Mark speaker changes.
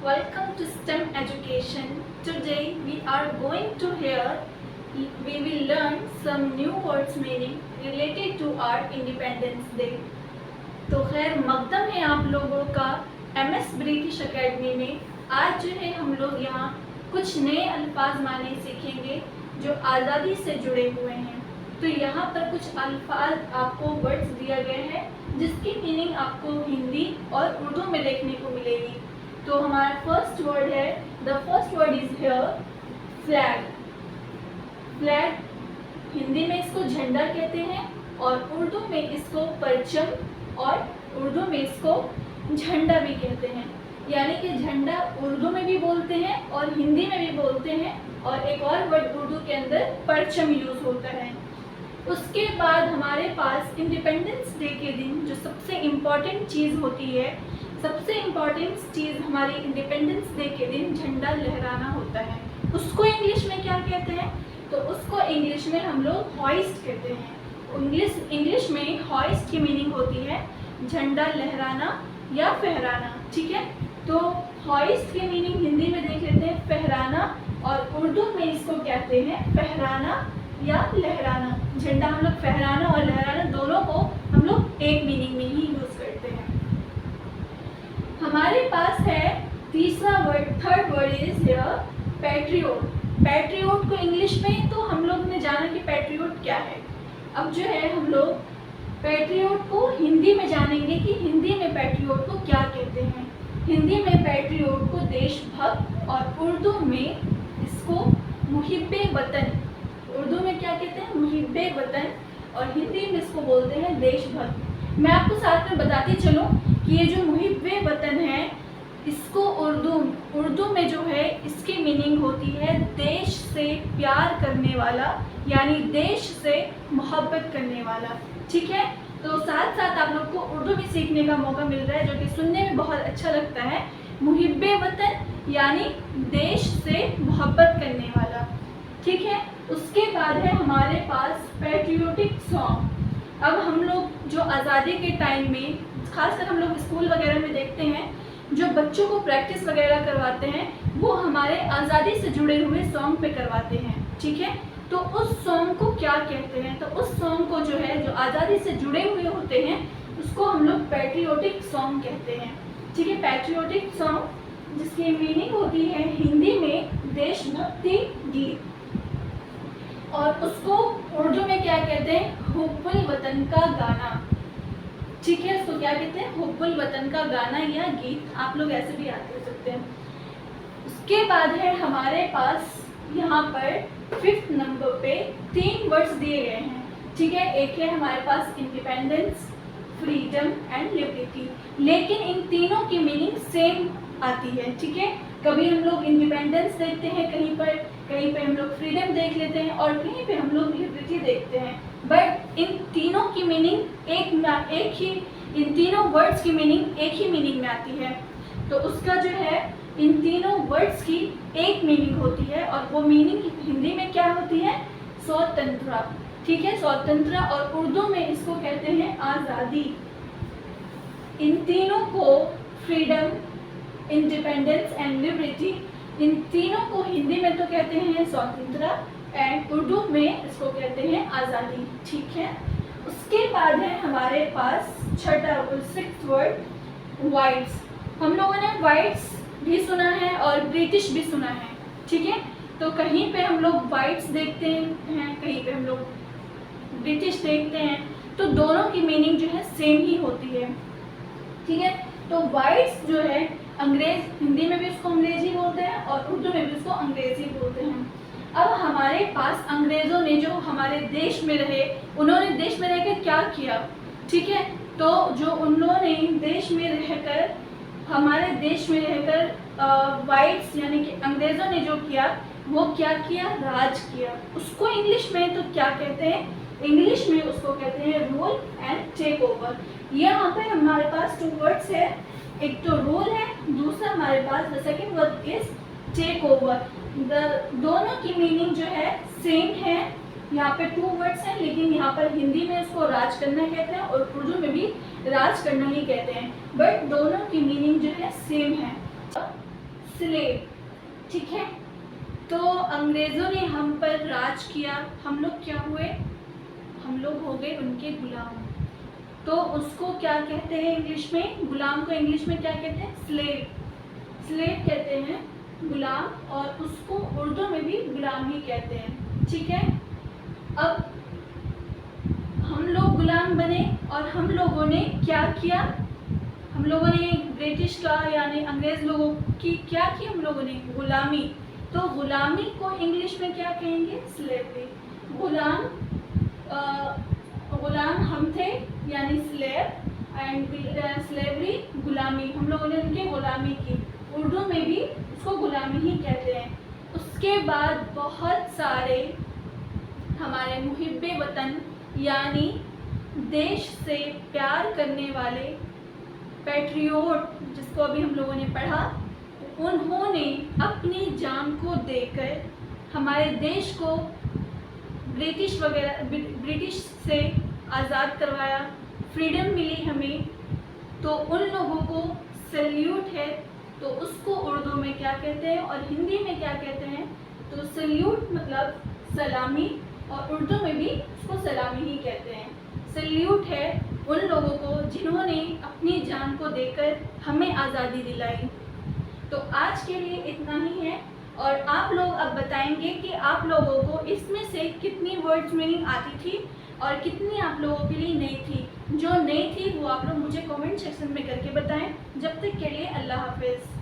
Speaker 1: Welcome to STEM education. Today we are going to hear, we will learn some new words meaning related to our Independence Day. तो खैर मकदम है आप लोगों का MS British academy में। आज जो है हम लोग यहाँ कुछ नए अल्फाज माने सीखेंगे जो आज़ादी से जुड़े हुए हैं। तो यहाँ पर कुछ अल्फाज आपको वर्ड्स दिया गया है जिसकी मीनिंग आपको हिंदी और उर्दू में देखने को मिलेगी। तो हमारा फर्स्ट वर्ड है, the first word is here flag. Flag Hindi में इसको झंडा कहते हैं और उर्दू में इसको परचम और उर्दू में इसको झंडा भी कहते हैं। यानी कि झंडा उर्दू में भी बोलते हैं और हिंदी में भी बोलते हैं, और एक और वर्ड उर्दू के अंदर परचम यूज होता है। उसके बाद हमारे पास इंडिपेंडेंस डे के दिन जो सबसे इम्पॉर्टेंट चीज़ होती है, सबसे इम्पॉर्टेंट चीज़ हमारी इंडिपेंडेंस डे के दिन झंडा लहराना होता है। उसको इंग्लिश में क्या कहते हैं? तो उसको इंग्लिश में हम लोग हॉइस्ट कहते हैं। इंग्लिश में हॉइस्ट की मीनिंग होती है झंडा लहराना या फहराना। ठीक है, तो हॉइस्ट की मीनिंग हिंदी में देख लेते हैं फहराना, और उर्दू में इसको कहते हैं फहराना या लहराना। झंडा हम लोग फहराना और लहराना दोनों को हम लोग एक मीनिंग में ही यूज करते हैं। हमारे पास है तीसरा word, third word is here patriot. Patriot को इंग्लिश में तो हम लोग ने जाना कि पैट्रियोट क्या है। अब जो है हम लोग पैट्रियोट को हिंदी में जानेंगे कि हिंदी में पैट्रियोट को क्या कहते हैं। हिंदी में पैट्रियोट को देशभक्त और उर्दू में इसको मुहिब्बे वतन। उर्दू में क्या कहते हैं? मुहिब्बे वतन, और हिंदी में इसको बोलते हैं देशभक्त। मैं आपको साथ में बताती चलूँ कि ये जो मुहिब्बे वतन है इसको उर्दू में जो है इसकी मीनिंग होती है देश से प्यार करने वाला, यानी देश से मोहब्बत करने वाला। ठीक है, तो साथ साथ आप लोग को उर्दू भी सीखने का मौका मिल रहा है जो कि सुनने में बहुत अच्छा लगता है। मुहिब्बे वतन यानी देश से मोहब्बत करने वाला। ठीक है, उसके बाद है हमारे पास पैट्रियोटिक सॉन्ग। अब हम लोग जो आज़ादी के टाइम में खासकर हम लोग स्कूल वगैरह में देखते हैं, जो बच्चों को प्रैक्टिस वगैरह करवाते हैं वो हमारे आज़ादी से जुड़े हुए सॉन्ग पे करवाते हैं। ठीक है, तो उस सॉन्ग को क्या कहते हैं? तो उस सॉन्ग को जो है जो आज़ादी से जुड़े हुए होते हैं उसको हम लोग पैट्रियोटिक सॉन्ग कहते हैं। ठीक है, पैट्रियोटिक सॉन्ग जिसकी मीनिंग होती है हिंदी में देशभक्ति गीत, और उसको उर्दू में क्या कहते हैं? हुब्बुल वतन का गाना। ठीक है, उसको क्या कहते हैं? हुब्बुल वतन का गाना या गीत। आप लोग ऐसे भी याद कर सकते हैं। उसके बाद है हमारे पास यहाँ पर 5th नंबर पे 3 वर्ड्स दिए गए हैं। ठीक है, एक है हमारे पास इंडिपेंडेंस, फ्रीडम एंड लिबर्टी, लेकिन इन तीनों की मीनिंग सेम आती है। ठीक है, कभी हम लोग इंडिपेंडेंस देखते हैं कहीं पे हम लोग फ्रीडम देख लेते हैं और कहीं पे हम लोग लिबर्टी देखते हैं, बट इन तीनों की मीनिंग एक ही, इन तीनों वर्ड्स की मीनिंग एक ही मीनिंग में आती है। तो उसका जो है इन तीनों वर्ड्स की एक मीनिंग होती है, और वो मीनिंग हिंदी में क्या होती है? स्वतंत्रता। ठीक है, स्वतंत्रता, और उर्दू में इसको कहते हैं आज़ादी। इन तीनों को फ्रीडम, इंडिपेंडेंस एंड लिबर्टी, इन तीनों को हिंदी में तो कहते हैं स्वतंत्रता एंड उर्दू में इसको कहते हैं आज़ादी। ठीक है, उसके बाद है हमारे पास 6th वर्ड वाइट्स। हम लोगों ने वाइट्स भी सुना है और ब्रिटिश भी सुना है। ठीक है, तो कहीं पे हम लोग वाइट्स देखते हैं, कहीं पे हम लोग ब्रिटिश देखते हैं, तो दोनों की मीनिंग जो है सेम ही होती है। ठीक है, तो वाइट्स जो है हिंदी में भी उसको अंग्रेजी बोलते हैं और उर्दू में भी उसको अंग्रेजी बोलते हैं। अब हमारे पास अंग्रेज़ों ने जो हमारे देश में रहे, उन्होंने देश में रहकर क्या किया? ठीक है, तो जो उन्होंने देश में रहकर, हमारे देश में रहकर वाइट्स यानी कि अंग्रेज़ों ने जो किया वो क्या किया? राज किया। उसको इंग्लिश में तो क्या कहते हैं? इंग्लिश में उसको कहते हैं रूल एंड टेक ओवर। यहाँ पे हमारे पास 2 वर्ड्स है, एक तो रूल है, दूसरा हमारे पास the second word is take over. दोनों की मीनिंग जो है सेम है। यहाँ पे 2 वर्ड्स हैं, लेकिन यहाँ पर हिंदी में इसको राज करना कहते हैं और उर्दू में भी राज करना ही कहते हैं, बट दोनों की मीनिंग जो है सेम है। स्लेव, ठीक है। तो अंग्रेज़ों ने हम पर राज किया, हम लोग क्या हुए, हम लोग हो गए उनके गुलाम। तो उसको क्या कहते हैं इंग्लिश में, गुलाम को इंग्लिश में क्या कहते हैं, स्लेव, स्लेव कहते हैं गुलाम, और उसको उर्दू में भी गुलाम ही कहते हैं, ठीक है। अब हम लोग गुलाम बने और हम लोगों ने क्या किया, हम लोगों ने ब्रिटिश का यानी अंग्रेज लोगों की क्या की, हम लोगों ने गुलामी। तो गुलामी को इंग्लिश में क्या कहेंगे, स्लेवरी। गुलाम गुलाम हम थे यानी स्लेव, एंड स्लेवरी गुलामी, हम लोगों ने उनकी गुलामी की, उर्दू में भी उसको गुलामी ही कहते हैं। उसके बाद बहुत सारे हमारे मुहिब्बे वतन यानी देश से प्यार करने वाले पैट्रियोट, जिसको अभी हम लोगों ने पढ़ा, उन्होंने अपनी जान को देकर हमारे देश को ब्रिटिश से आज़ाद करवाया, फ्रीडम मिली हमें। तो उन लोगों को सैल्यूट है, तो उसको उर्दू में क्या कहते हैं और हिंदी में क्या कहते हैं, तो सैल्यूट मतलब सलामी, और उर्दू में भी उसको सलामी ही कहते हैं। सैल्यूट है उन लोगों को जिन्होंने अपनी जान को देकर हमें आज़ादी दिलाई। तो आज के लिए इतना ही है, और आप लोग अब बताएंगे कि आप लोगों को इसमें से कितनी वर्ड्स मीनिंग आती थी और कितनी आप लोगों के लिए नई थी। जो नई थी वो आप लोग मुझे कमेंट सेक्शन में करके बताएं। जब तक के लिए अल्लाह हाफिज़।